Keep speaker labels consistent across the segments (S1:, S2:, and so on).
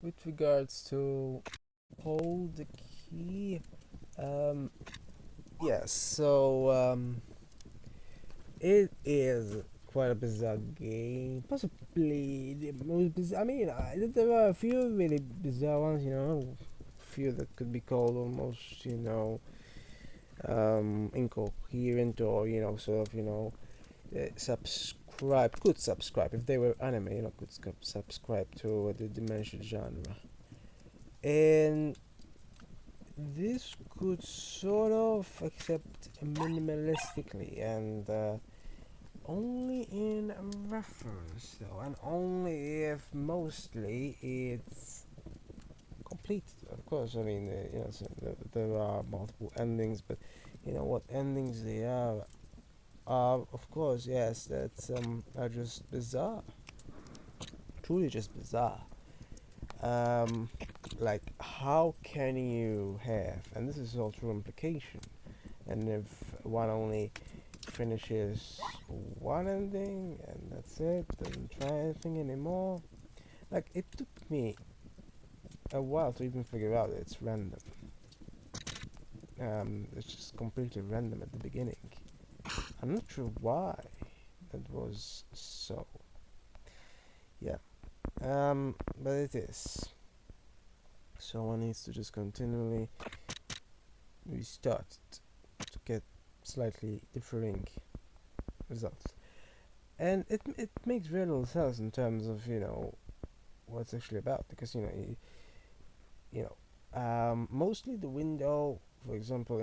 S1: with regards to hold the key, um, yes, so it is quite a bizarre game. Possibly the most bizarre. I mean, there are a few really bizarre ones, few that could be called almost, incoherent or, sort of, could subscribe if they were anime, could subscribe to the Dimension genre. And this could sort of accept minimalistically and only in reference though, and only if mostly it's complete. Of course, I mean, so there are multiple endings, but what endings they are, of course, yes, that's are just bizarre, truly just bizarre. Um, like, how can you have, and this is all true implication, and if one only finishes one ending and that's it, doesn't try anything anymore. Like, it took me a while to even figure out that it's random. It's just completely random at the beginning. I'm not sure why that was so. Yeah. But it is. So one needs to just continually restart to get slightly differing results. And it makes very little sense in terms of, what it's actually about, because, mostly the window, for example,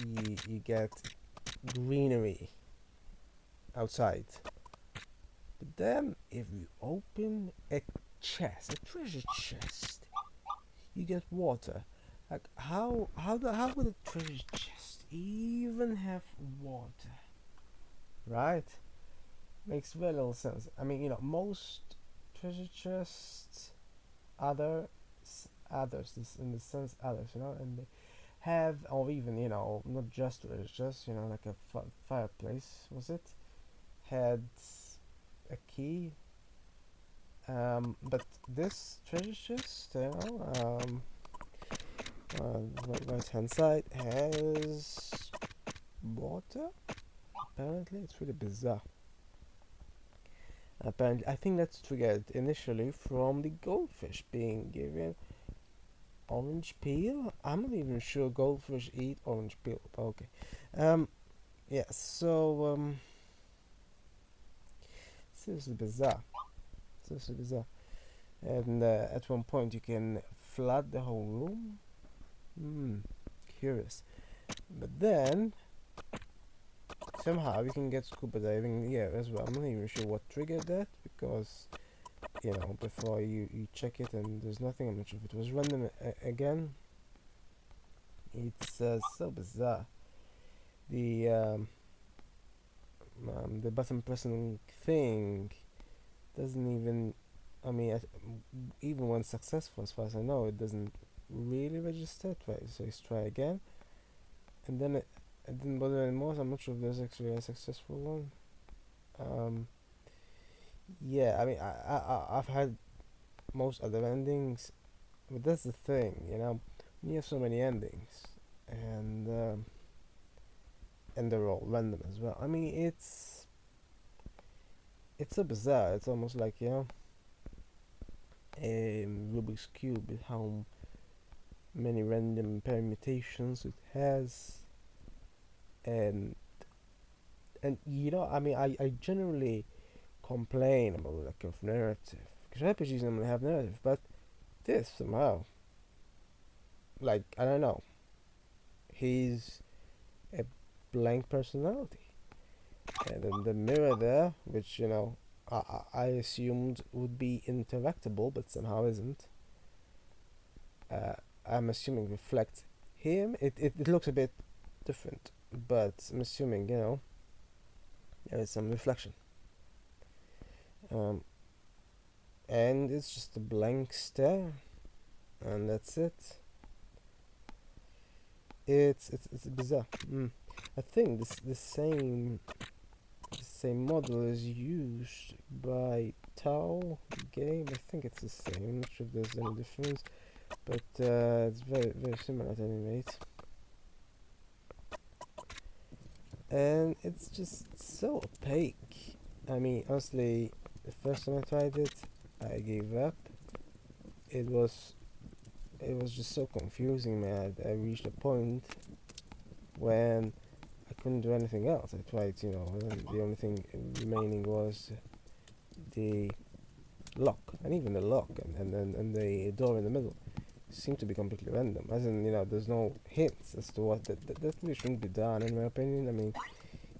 S1: you get greenery outside. But then, if you open a chest, a treasure chest, you get water. Like, how would a treasure chest even have water? Right? Makes very little sense. I mean, most treasure chests, other others, in the sense others, and they have, or even, not just treasure chests, like a fireplace, was it? Had a key. But this treasure chest, right hand side has water. Apparently, it's really bizarre. Apparently, I think that's triggered initially from the goldfish being given orange peel. I'm not even sure goldfish eat orange peel. But okay. Um. Yeah. So seriously bizarre. Seriously bizarre. And at one point you can flood the whole room. Hmm. Curious. But then somehow you can get scuba diving here as well. I'm not even sure what triggered that, because before you check it and there's nothing. I'm not sure if it was random again. It's so bizarre. The the button pressing thing doesn't even. I mean, even when successful, as far as I know, it doesn't really register twice. So let's try again, and then it didn't bother anymore. So I'm not sure if there's actually a successful one. Um, yeah, I mean, I've had most other endings, but that's the thing, when you have so many endings, and and they're all random as well. I mean, it's so bizarre. It's almost like, a Rubik's cube with how many random permutations it has, and I mean, I generally complain about lack of narrative, because RPGs normally have narrative, but this somehow, like, I don't know, he's a blank personality. And then the mirror there, which I assumed would be interactable, but somehow isn't. Uh, I'm assuming reflects him. It looks a bit different, but I'm assuming there is some reflection. Um, and it's just a blank stare, and that's it. It's bizarre. I think this the same model is used by Tau game. I think it's the same. I'm not sure if there's any difference, but it's very similar at any rate. And it's just so opaque. I mean, honestly, the first time I tried it, I gave up. It was just so confusing, man. I reached a point when I couldn't do anything else. I tried, and the only thing remaining was the lock, and even the lock and the door in the middle seem to be completely random. As in, there's no hints as to what that really shouldn't be done, in my opinion. I mean,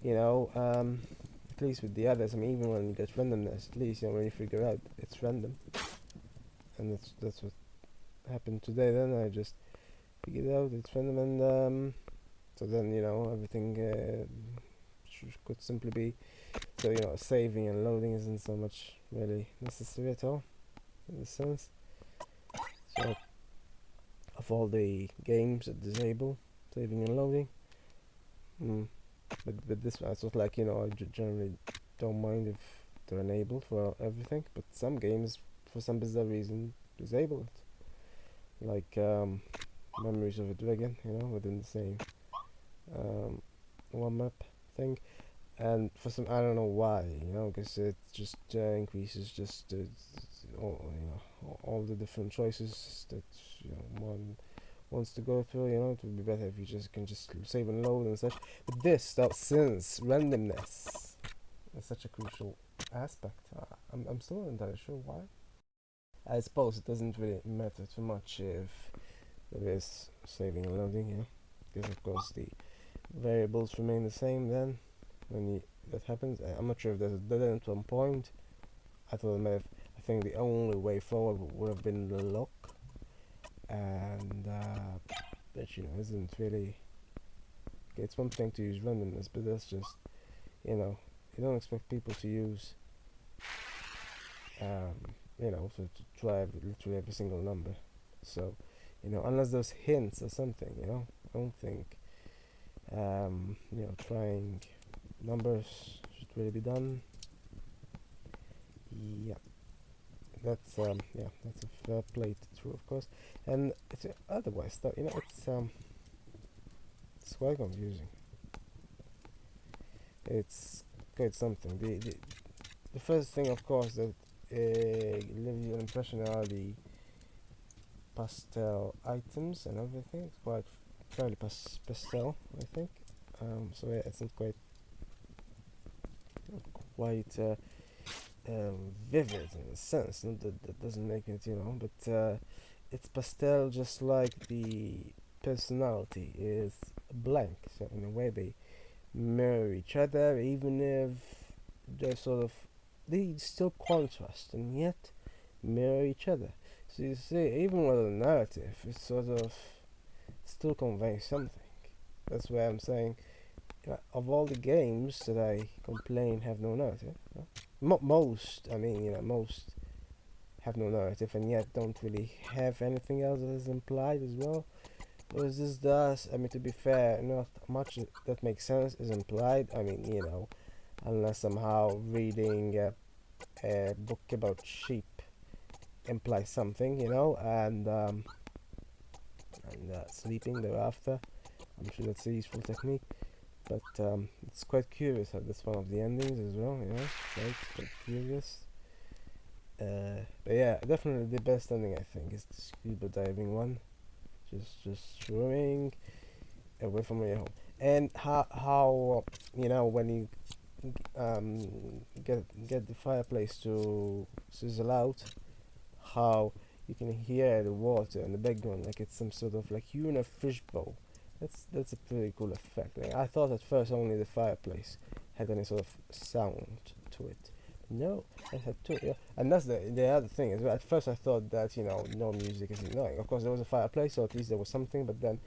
S1: at least with the others, I mean, even when you get randomness, at least when you figure out it's random, and that's what happened today. Then I just figured out it's random, and so then everything could simply be so saving and loading isn't so much really necessary at all in this sense. So of all the games that disable saving and loading, but this one, I sort of like I generally don't mind if they're enabled for everything, but some games for some bizarre reason disable it, like Memories of a Dragon, within the same one map thing. And for some, I don't know why, because it just increases just all the different choices that one wants to go through. It would be better if you can just save and load and such. But this, since randomness is such a crucial aspect, I'm still not entirely sure why. I suppose it doesn't really matter too much if there is saving and loading, because of course the variables remain the same then when that happens. I'm not sure if there's a dead end at one point. I think the only way forward would have been the lock, and that isn't really. Okay, it's one thing to use randomness, but that's just you don't expect people to use to try literally every single number. So unless there's hints or something, I don't think trying numbers should really be done. Yeah, that's a fair play to true, of course. And it's otherwise though, it's quite confusing. It's quite something. The first thing, of course, that gives you an impression are the pastel items and everything. It's quite fairly pastel, I think. So yeah, it's not quite vivid in a sense. Not that doesn't make it, but it's pastel, just like the personality is blank. So in a way, they mirror each other, even if they still contrast and yet mirror each other. So you see, even with a narrative, it's sort of still conveying something. That's why I'm saying, of all the games that I complain have no narrative, most have no narrative and yet don't really have anything else that is implied as well. Whereas this does, to be fair, not much that makes sense is implied. Unless somehow reading a book about sheep implies something, and sleeping thereafter. I'm sure that's a useful technique, but it's quite curious how that's one of the endings as well. Quite curious. But yeah, definitely the best ending I think is the scuba diving one. Just swimming away from your home, and how when you get the fireplace to sizzle out, how you can hear the water in the background like it's some sort of like you in a fishbowl. That's a pretty cool effect. Like, I thought at first only the fireplace had any sort of sound to it. No, it had two. Yeah. And that's the other thing is, at first I thought that no music is annoying. Of course there was a fireplace, so at least there was something. But then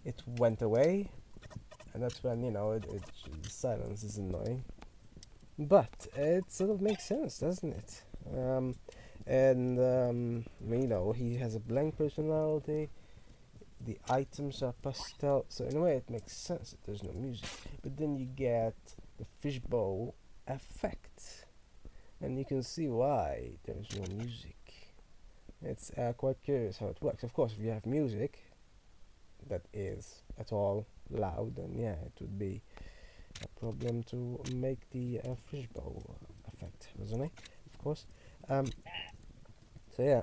S1: it went away, and that's when the silence is annoying. But it sort of makes sense, doesn't it? He has a blank personality. The items are pastel, so in a way it makes sense that there's no music. But then you get the fishbowl effect, and you can see why there's no music. It's quite curious how it works. Of course, if you have music that is at all loud, then yeah, it would be a problem to make the fishbowl effect, wasn't it? Of course. Um, so yeah,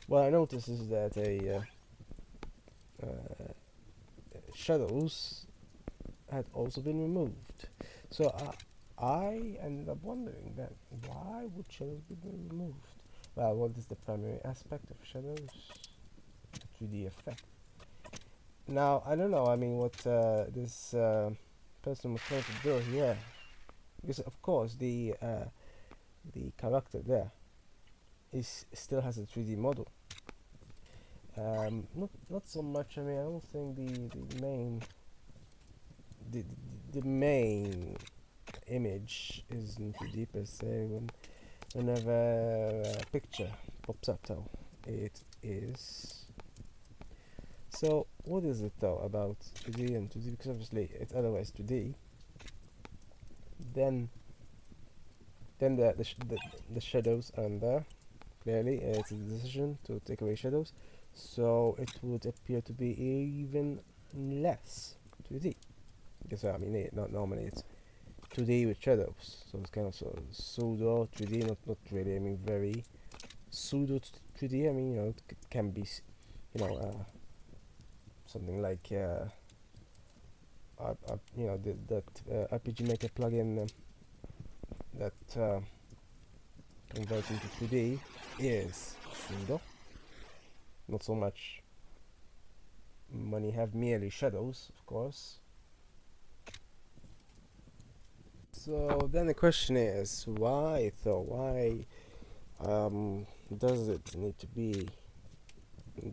S1: what I noticed is that shadows had also been removed. So I ended up wondering then, why would shadows be removed? Well, what is the primary aspect of shadows? The 3D effect. Now, I don't know, I mean, what this person was trying to do here. Because, of course, the character there is still has a 3D model. Not so much, I mean, I don't think the, the main image isn't 3D per se. Whenever a picture pops up, though, it is. So, what is it though about 2D and 2D? Because obviously it's otherwise 2D. Then, the shadows are there. Clearly, it's a decision to take away shadows, so it would appear to be even less 2D. Because I mean, not normally it's 2D with shadows, so it's kind of pseudo 3D. Not really. I mean, very pseudo 3D. I mean, it can be, something like that RPG Maker plugin that converts into 3D is pseudo. Not so much when you have merely shadows, of course. So then the question is, why though? Why does it need to be?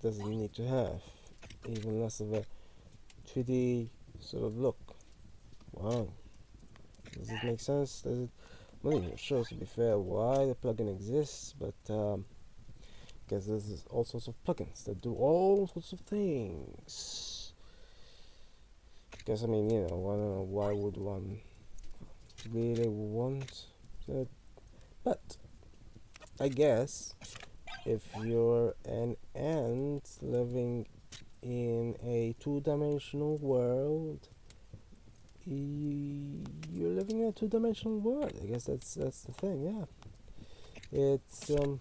S1: Does it need to have even less of a 3D sort of look? Wow. Does it make sense? Does it? Well, it shows, to be fair, why the plugin exists, but because there's all sorts of plugins that do all sorts of things. Because I mean, I don't know, why would one really want that? But I guess if you're an ant living in a two-dimensional world, you're living in a two-dimensional world. I guess that's the thing. Yeah, it's a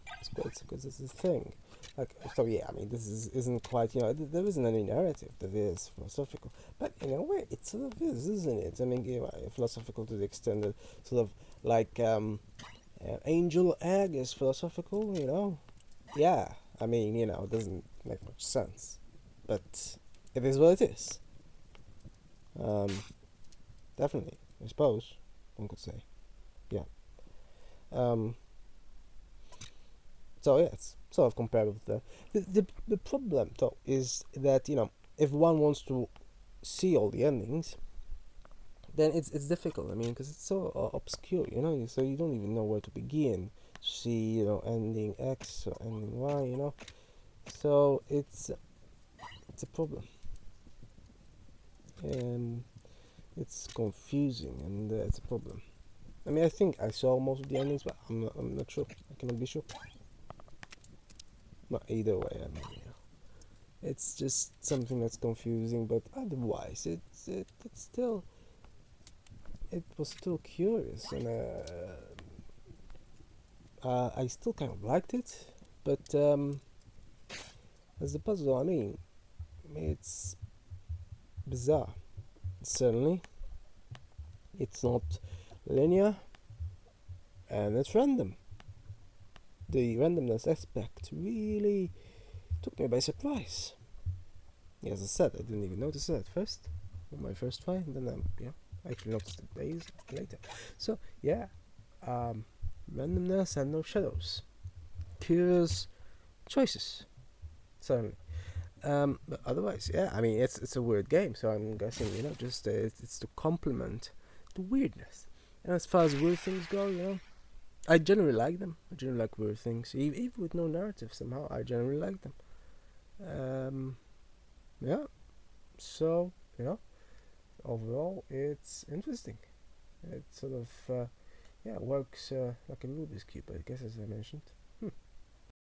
S1: thing. Like, so yeah, I mean, isn't quite, there isn't any narrative that is philosophical, but in a way it sort of is, isn't it? I mean, philosophical to the extent that sort of like angel egg is philosophical, yeah. I mean, it doesn't make much sense, but it is what it is. um Definitely, I suppose one could say. Yeah. um So yeah, it's sort of comparable to that. The problem though is that if one wants to see all the endings, then it's difficult. I mean, because it's so obscure, so you don't even know where to begin to see, ending X or ending Y, So it's a problem. It's confusing, and it's a problem. I mean, I think I saw most of the endings, but I'm not sure. I cannot be sure. But either way, I mean, it's just something that's confusing, but otherwise it's still, it was still curious, and I still kind of liked it, but as a puzzle, I mean, it's bizarre. Certainly, it's not linear, and it's random. The randomness aspect really took me by surprise. Yeah, as I said, I didn't even notice it at first on my first try, and then I actually noticed it days later. So yeah, randomness and no shadows. Curious choices, certainly. But otherwise, yeah, I mean, it's a weird game, so I'm guessing, just it's to complement the weirdness. And as far as weird things go, I generally like them. I generally like weird things, even with no narrative. Somehow, I generally like them. Yeah. So overall, it's interesting. It's sort of yeah, works like a Rubik's cube, I guess, as I mentioned. Hmm.